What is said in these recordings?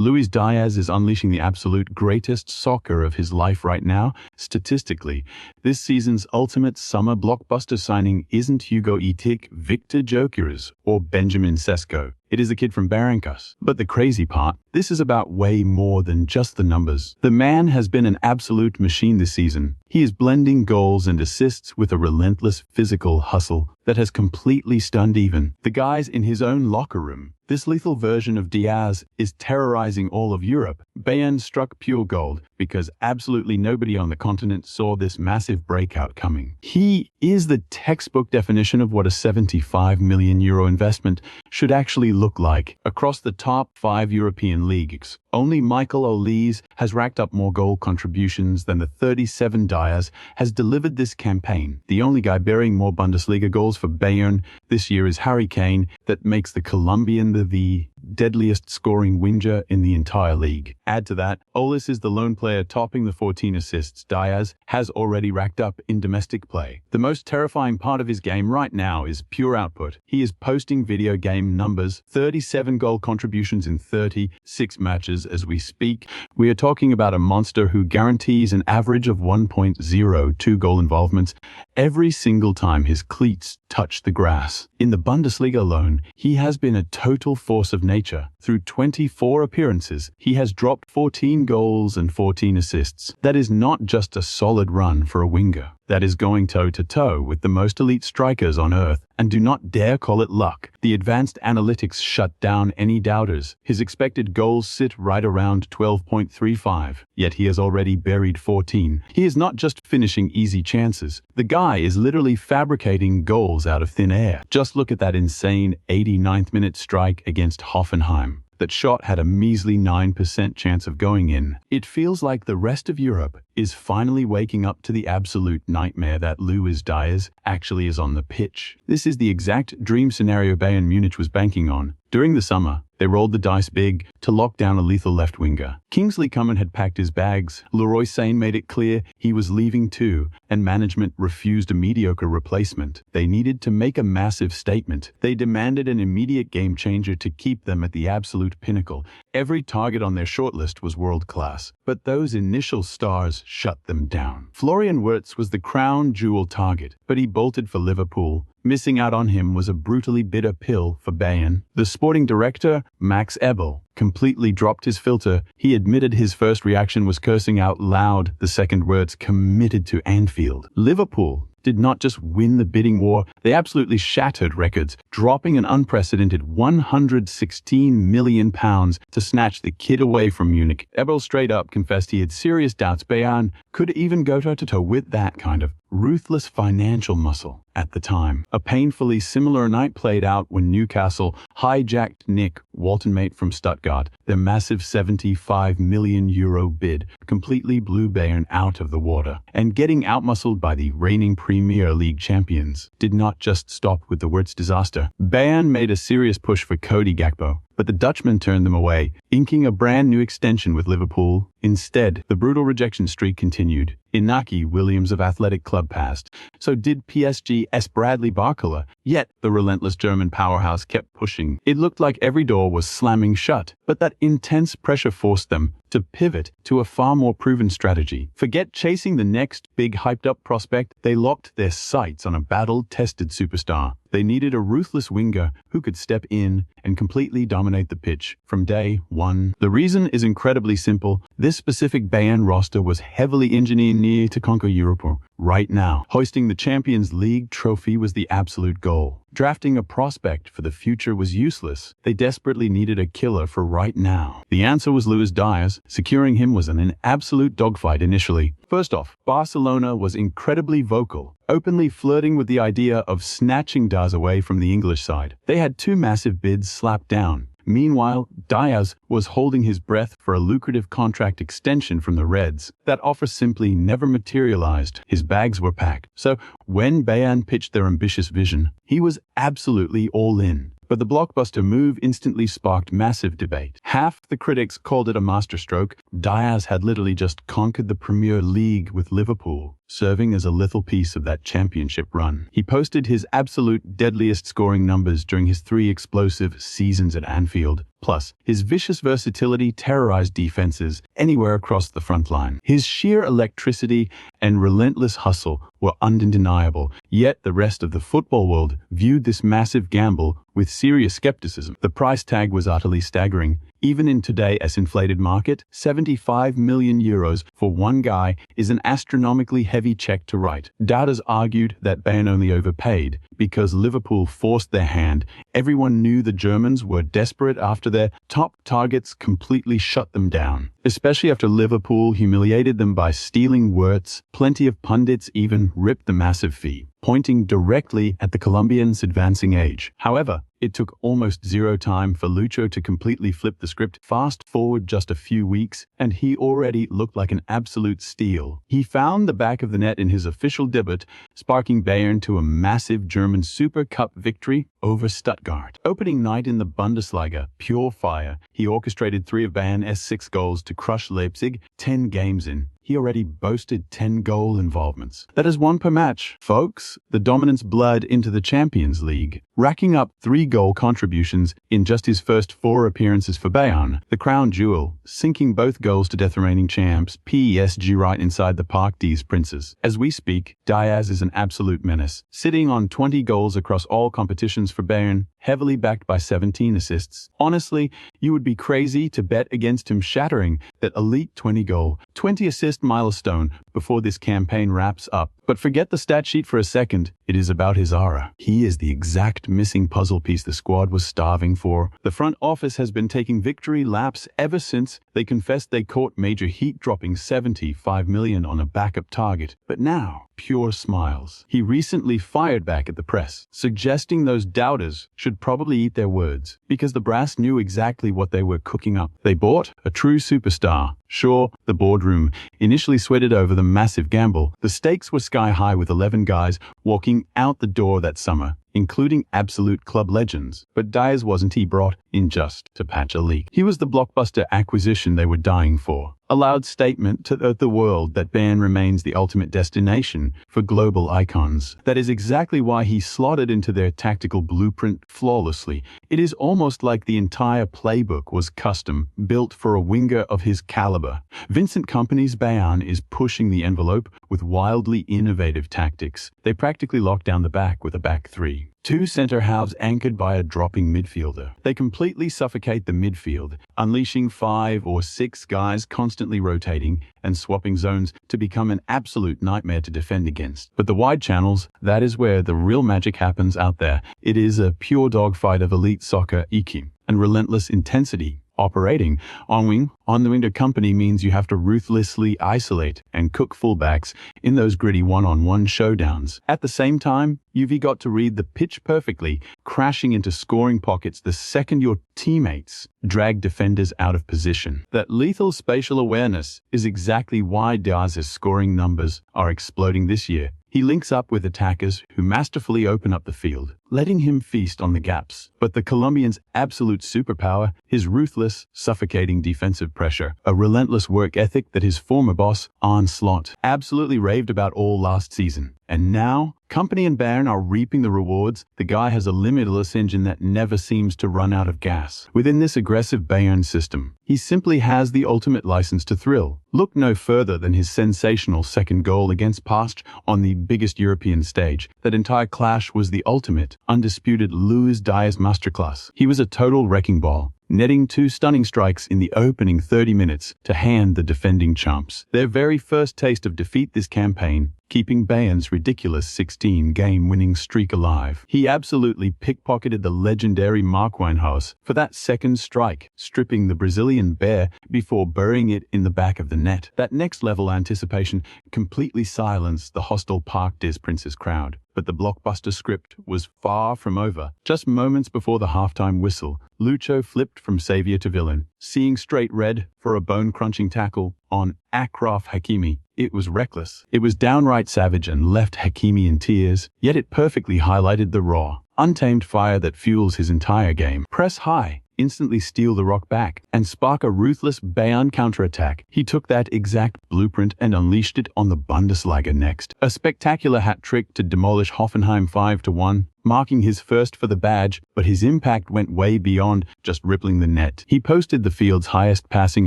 Luis Díaz is unleashing the absolute greatest soccer of his life right now. Statistically, this season's ultimate summer blockbuster signing isn't Hugo Etik, Victor Gyökeres, or Benjamin Sesko. It is a kid from Barrancas. But the crazy part, this is about way more than just the numbers. The man has been an absolute machine this season. He is blending goals and assists with a relentless physical hustle that has completely stunned even the guys in his own locker room. This lethal version of Diaz is terrorizing all of Europe. Bayern struck pure gold because absolutely nobody on the continent saw this massive breakout coming. He is the textbook definition of what a €75 million investment should actually look like across the top 5 European leagues. Only Michael Olise has racked up more goal contributions than the 37 Diaz has delivered this campaign. The only guy bearing more Bundesliga goals for Bayern this year is Harry Kane, that makes the Colombian the deadliest scoring winger in the entire league. Add to that, Olise is the lone player topping the 14 assists Diaz has already racked up in domestic play. The most terrifying part of his game right now is pure output. He is posting video game numbers, 37 goal contributions in 36 matches as we speak. We are talking about a monster who guarantees an average of 1.02 goal involvements every single time his cleats touch the grass. In the Bundesliga alone, he has been a total force of nature. Through 24 appearances, he has dropped 14 goals and 14 assists. That is not just a solid run for a winger. That is going toe-to-toe with the most elite strikers on earth, and do not dare call it luck. The advanced analytics shut down any doubters. His expected goals sit right around 12.35, yet he has already buried 14. He is not just finishing easy chances. The guy is literally fabricating goals out of thin air. Just look at that insane 89th minute strike against Hoffenheim. That shot had a measly 9% chance of going in. It feels like the rest of Europe is finally waking up to the absolute nightmare that Luis Díaz actually is on the pitch. This is the exact dream scenario Bayern Munich was banking on. During the summer, they rolled the dice big to lock down a lethal left winger. Kingsley Coman had packed his bags. Leroy Sane made it clear he was leaving too, and management refused a mediocre replacement. They needed to make a massive statement. They demanded an immediate game changer to keep them at the absolute pinnacle. Every target on their shortlist was world-class, but those initial stars shut them down. Florian Wirtz was the crown jewel target, but he bolted for Liverpool. Missing out on him was a brutally bitter pill for Bayern. The sporting director, Max Ebel, completely dropped his filter. He admitted his first reaction was cursing out loud. The second words committed to Anfield. Liverpool did not just win the bidding war, they absolutely shattered records, dropping an unprecedented £116 million to snatch the kid away from Munich. Ebel straight up confessed he had serious doubts Bayern could even go toe-to-toe with that kind of ruthless financial muscle at the time. A painfully similar night played out when Newcastle hijacked Nick Walton-Mate from Stuttgart. Their massive €75 million bid completely blew Bayern out of the water. And getting outmuscled by the reigning Premier League champions did not just stop with the Wirtz disaster. Bayern made a serious push for Cody Gakpo, but the Dutchman turned them away, inking a brand new extension with Liverpool. Instead, the brutal rejection streak continued. Inaki Williams of Athletic Club passed. So did PSG's Bradley Barcola. Yet, the relentless German powerhouse kept pushing. It looked like every door was slamming shut, but that intense pressure forced them to pivot to a far more proven strategy. Forget chasing the next big hyped-up prospect. They locked their sights on a battle-tested superstar. They needed a ruthless winger who could step in and completely dominate the pitch from day one. The reason is incredibly simple. This specific Bayern roster was heavily engineered to conquer Europe right now. Hoisting the Champions League trophy was the absolute goal. Drafting a prospect for the future was useless. They desperately needed a killer for right now. The answer was Luis Díaz. Securing him was an absolute dogfight initially. First off, Barcelona was incredibly vocal, openly flirting with the idea of snatching Díaz away from the English side. They had 2 massive bids slapped down. Meanwhile, Díaz was holding his breath for a lucrative contract extension from the Reds. That offer simply never materialized. His bags were packed. So when Bayern pitched their ambitious vision, he was absolutely all in. But the blockbuster move instantly sparked massive debate. Half the critics called it a masterstroke. Diaz had literally just conquered the Premier League with Liverpool, serving as a little piece of that championship run. He posted his absolute deadliest scoring numbers during his 3 explosive seasons at Anfield. Plus, his vicious versatility terrorized defenses anywhere across the front line. His sheer electricity and relentless hustle were undeniable, yet the rest of the football world viewed this massive gamble with serious skepticism. The price tag was utterly staggering. Even in today's inflated market, 75 million euros for one guy is an astronomically heavy check to write. Doubters argued that Bayern only overpaid because Liverpool forced their hand. Everyone knew the Germans were desperate after their top targets completely shut them down, especially after Liverpool humiliated them by stealing Wirtz. Plenty of pundits even ripped the massive fee, pointing directly at the Colombian's advancing age. However, it took almost zero time for Lucho to completely flip the script. Fast forward just a few weeks, and he already looked like an absolute steal. He found the back of the net in his official debut, sparking Bayern to a massive German Super Cup victory over Stuttgart. Opening night in the Bundesliga, pure fire. He orchestrated 3 of Bayern's 6 goals to crush Leipzig. 10 games in, he already boasted 10 goal involvements. That is 1 per match, folks. The dominance bled into the Champions League, racking up 3 goal contributions in just his first 4 appearances for Bayern. The crown jewel, sinking both goals to death reigning champs PSG right inside the Parc des Princes. As we speak, Diaz is an absolute menace, sitting on 20 goals across all competitions for Bayern, heavily backed by 17 assists. Honestly, you would be crazy to bet against him shattering that elite 20-goal, 20-assist milestone before this campaign wraps up. But forget the stat sheet for a second. It is about his aura. He is the exact missing puzzle piece the squad was starving for. The front office has been taking victory laps ever since they confessed they caught major heat, dropping 75 million on a backup target. But now, pure smiles. He recently fired back at the press, suggesting those doubters should probably eat their words, because the brass knew exactly what they were cooking up. They bought a true superstar. Sure, the boardroom initially sweated over the massive gamble. The stakes were sky high, with 11 guys walking out the door that summer, including absolute club legends. But Diaz wasn't he brought in just to patch a leak. He was the blockbuster acquisition they were dying for. A loud statement to the world that Bayern remains the ultimate destination for global icons. That is exactly why he slotted into their tactical blueprint flawlessly. It is almost like the entire playbook was custom, built for a winger of his caliber. Vincent Kompany's Bayern is pushing the envelope with wildly innovative tactics. They practically lock down the back with a back 3. 2 centre-halves anchored by a dropping midfielder. They completely suffocate the midfield, unleashing 5 or 6 guys constantly rotating and swapping zones to become an absolute nightmare to defend against. But the wide channels, that is where the real magic happens out there. It is a pure dogfight of elite soccer EQ and relentless intensity. Operating on the wing to Kompany means you have to ruthlessly isolate and cook fullbacks in those gritty one-on-one showdowns. At the same time, you've got to read the pitch perfectly, crashing into scoring pockets the second your teammates drag defenders out of position. That lethal spatial awareness is exactly why Diaz's scoring numbers are exploding this year. He links up with attackers who masterfully open up the field, letting him feast on the gaps. But the Colombian's absolute superpower, his ruthless, suffocating defensive pressure, a relentless work ethic that his former boss, Arne Slot, absolutely raved about all last season. And now, Kompany and Bayern are reaping the rewards. The guy has a limitless engine that never seems to run out of gas. Within this aggressive Bayern system, he simply has the ultimate license to thrill. Look no further than his sensational second goal against PSG on the biggest European stage. That entire clash was the ultimate, undisputed Luis Díaz masterclass. He was a total wrecking ball, netting 2 stunning strikes in the opening 30 minutes to hand the defending champs their very first taste of defeat this campaign, keeping Bayern's ridiculous 16-game winning streak alive. He absolutely pickpocketed the legendary Mark Winehouse for that second strike, stripping the Brazilian bare before burying it in the back of the net. That next-level anticipation completely silenced the hostile Parc des Princes crowd. But the blockbuster script was far from over. Just moments before the halftime whistle, Lucho flipped from savior to villain, seeing straight red for a bone-crunching tackle on Achraf Hakimi. It was reckless. It was downright savage and left Hakimi in tears, yet it perfectly highlighted the raw, untamed fire that fuels his entire game. Press high, instantly steal the rock back, and spark a ruthless Bayern counterattack. He took that exact blueprint and unleashed it on the Bundesliga next. A spectacular hat-trick to demolish Hoffenheim 5-1, marking his first for the badge, but his impact went way beyond just rippling the net. He posted the field's highest passing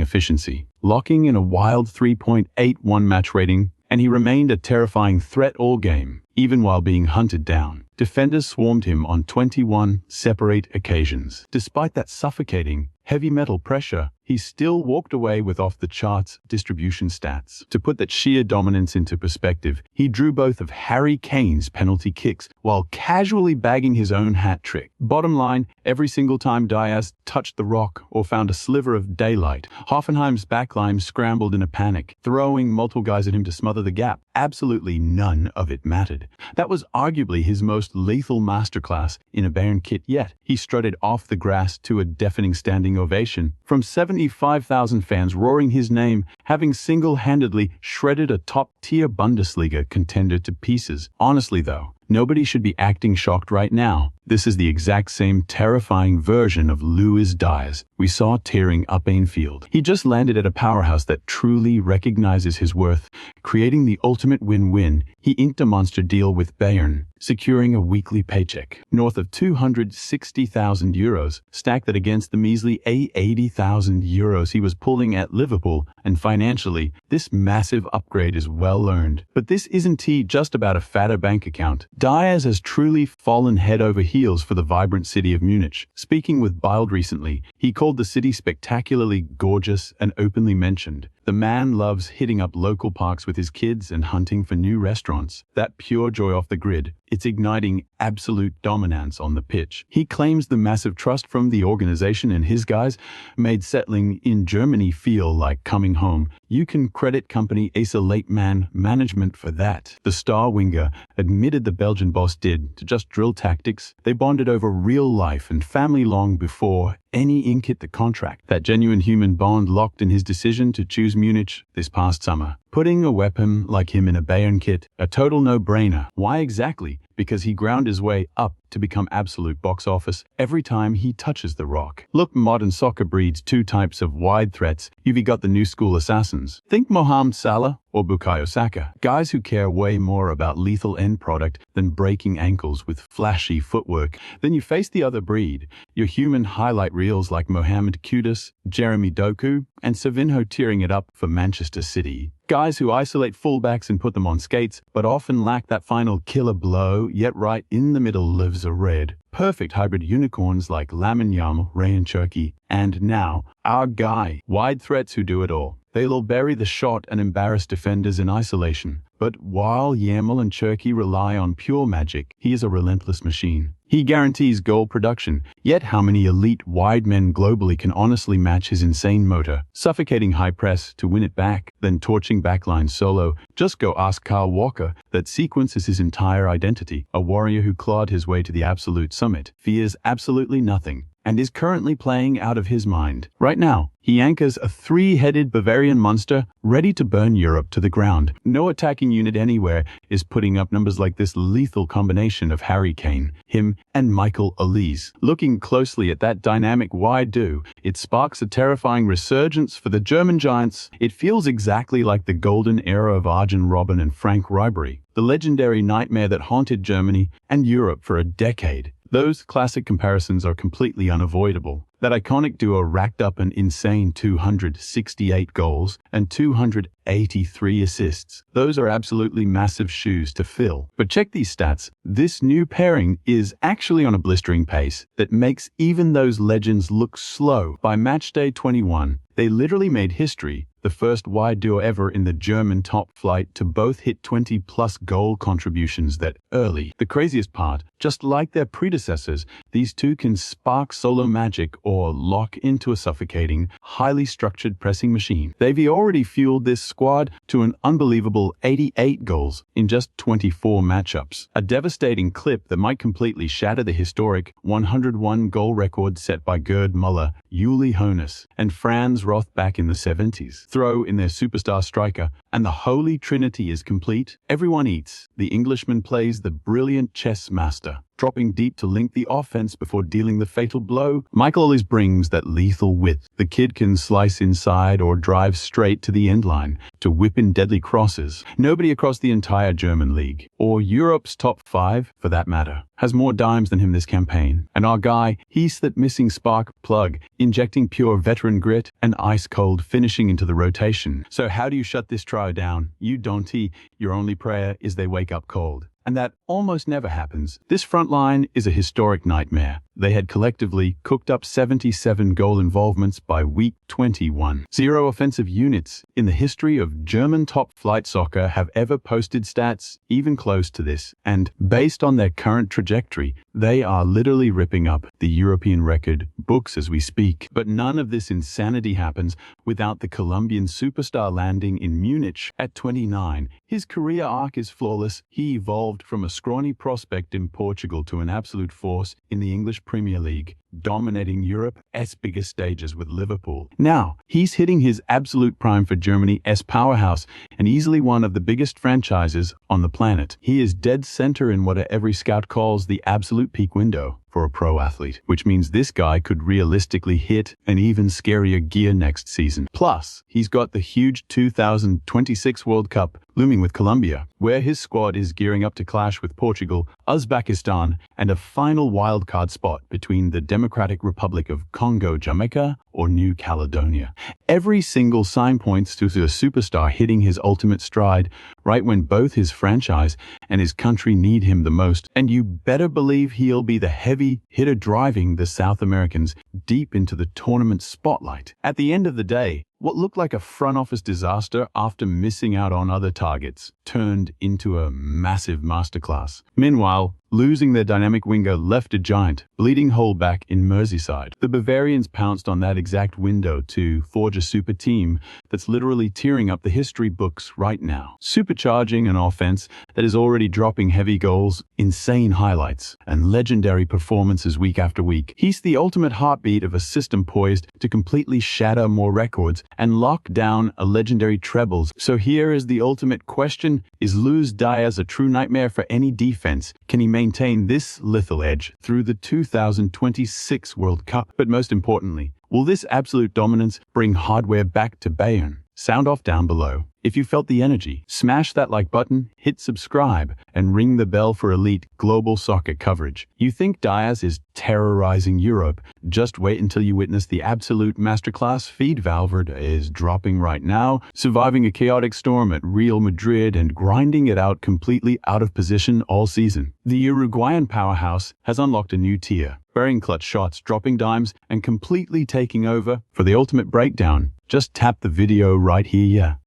efficiency, locking in a wild 3.81 match rating, and he remained a terrifying threat all game, even while being hunted down. Defenders swarmed him on 21 separate occasions. Despite that suffocating, heavy metal pressure, he still walked away with off-the-charts distribution stats. To put that sheer dominance into perspective, he drew both of Harry Kane's penalty kicks while casually bagging his own hat trick. Bottom line, every single time Díaz touched the rock or found a sliver of daylight, Hoffenheim's backline scrambled in a panic, throwing multiple guys at him to smother the gap. Absolutely none of it mattered. That was arguably his most lethal masterclass in a Bayern kit yet. He strutted off the grass to a deafening standing ovation from 75,000 fans roaring his name, having single-handedly shredded a top-tier Bundesliga contender to pieces. Honestly though, nobody should be acting shocked right now. This is the exact same terrifying version of Luis Díaz we saw tearing up Anfield. He just landed at a powerhouse that truly recognizes his worth, creating the ultimate win-win. He inked a monster deal with Bayern, securing a weekly paycheck north of 260,000 euros. Stack that against the measly 80,000 euros he was pulling at Liverpool, and financially, this massive upgrade is well earned. But this isn't just about a fatter bank account. Díaz has truly fallen head over heels for the vibrant city of Munich. Speaking with Bild recently, he called the city spectacularly gorgeous and openly mentioned, "The man loves hitting up local parks with his kids and hunting for new restaurants. That pure joy off the grid. It's igniting absolute dominance on the pitch." He claims the massive trust from the organization and his guys made settling in Germany feel like coming home. You can credit Kompany Asa Lateman management for that. The star winger admitted the Belgian boss did to just drill tactics. They bonded over real life and family long before any ink hit the contract. That genuine human bond locked in his decision to choose Munich this past summer. Putting a weapon like him in a Bayern kit, a total no-brainer. Why exactly? Because he ground his way up to become absolute box office every time he touches the rock. Look, modern soccer breeds two types of wide threats. You've got the new school assassins. Think Mohamed Salah or Bukayo Saka. Guys who care way more about lethal end product than breaking ankles with flashy footwork. Then you face the other breed, your human highlight reels like Mohamed Kudus, Jeremy Doku, and Savinho tearing it up for Manchester City. Guys who isolate fullbacks and put them on skates, but often lack that final killer blow, yet right in the middle lives a red. Perfect hybrid unicorns like Lamine Yamal, Ryan Cherki, and now, our guy. Wide threats who do it all. They'll bury the shot and embarrass defenders in isolation. But while Yamal and Cherki rely on pure magic, he is a relentless machine. He guarantees goal production, yet how many elite wide men globally can honestly match his insane motor? Suffocating high press to win it back, then torching backline solo. Just go ask Kyle Walker. That sequence is his entire identity. A warrior who clawed his way to the absolute summit, fears absolutely nothing, and is currently playing out of his mind. Right now, he anchors a three-headed Bavarian monster ready to burn Europe to the ground. No attacking unit anywhere is putting up numbers like this lethal combination of Harry Kane, him, and Michael Olise. Looking closely at that dynamic wide duo, it sparks a terrifying resurgence for the German giants. It feels exactly like the golden era of Arjen Robben and Frank Ribery, the legendary nightmare that haunted Germany and Europe for a decade. Those classic comparisons are completely unavoidable. That iconic duo racked up an insane 268 goals and 283 assists. Those are absolutely massive shoes to fill. But check these stats. This new pairing is actually on a blistering pace that makes even those legends look slow. By matchday 21, they literally made history, the first wide duo ever in the German top flight to both hit 20-plus goal contributions that early. The craziest part, just like their predecessors, these two can spark solo magic or lock into a suffocating, highly structured pressing machine. They've already fueled this squad to an unbelievable 88 goals in just 24 matchups. A devastating clip that might completely shatter the historic 101 goal record set by Gerd Müller, Uli Hoeneß, and Franz Roth back in the 70s. Throw in their superstar striker, and the holy trinity is complete. Everyone eats. The Englishman plays the brilliant chess master. dropping deep to link the offense before dealing the fatal blow. Michael Olise brings that lethal width. The kid can slice inside or drive straight to the end line to whip in deadly crosses. Nobody across the entire German league, or Europe's top 5 for that matter, has more dimes than him this campaign. And our guy, he's that missing spark plug, injecting pure veteran grit and ice-cold finishing into the rotation. So how do you shut this trio down? You don't. Your only prayer is they wake up cold. And that almost never happens. This front line is a historic nightmare. They had collectively cooked up 77 goal involvements by week 21. 0 offensive units in the history of German top-flight soccer have ever posted stats even close to this. And based on their current trajectory, they are literally ripping up the European record books as we speak. But none of this insanity happens without the Colombian superstar landing in Munich at 29. His career arc is flawless. He evolved from a scrawny prospect in Portugal to an absolute force in the English Premier League, dominating Europe's biggest stages with Liverpool. Now, he's hitting his absolute prime for Germany's powerhouse and easily one of the biggest franchises on the planet. He is dead center in what every scout calls the absolute peak window for a pro athlete, which means this guy could realistically hit an even scarier gear next season. Plus, he's got the huge 2026 World Cup looming with Colombia, where his squad is gearing up to clash with Portugal, Uzbekistan, and a final wildcard spot between the Democratic Republic of Congo, Jamaica, or New Caledonia. Every single sign points to a superstar hitting his ultimate stride right when both his franchise and his country need him the most. And you better believe he'll be the heavy hitter driving the South Americans deep into the tournament spotlight. At the end of the day, what looked like a front office disaster after missing out on other targets turned into a massive masterclass. Meanwhile, losing their dynamic winger left a giant, bleeding hole back in Merseyside. The Bavarians pounced on that exact window to forge a super team that's literally tearing up the history books right now, supercharging an offense that is already dropping heavy goals, insane highlights, and legendary performances week after week. He's the ultimate heartbeat of a system poised to completely shatter more records and lock down a legendary trebles. So here is the ultimate question: is Luis Díaz a true nightmare for any defense? Can he maintain this lethal edge through the 2026 World Cup? But most importantly, will this absolute dominance bring hardware back to Bayern? Sound off down below. If you felt the energy, smash that like button, hit subscribe, and ring the bell for elite global soccer coverage. You think Díaz is terrorizing Europe? Just wait until you witness the absolute masterclass feed Valverde is dropping right now, surviving a chaotic storm at Real Madrid and grinding it out completely out of position all season. The Uruguayan powerhouse has unlocked a new tier, burying clutch shots, dropping dimes, and completely taking over. For the ultimate breakdown, just tap the video right here.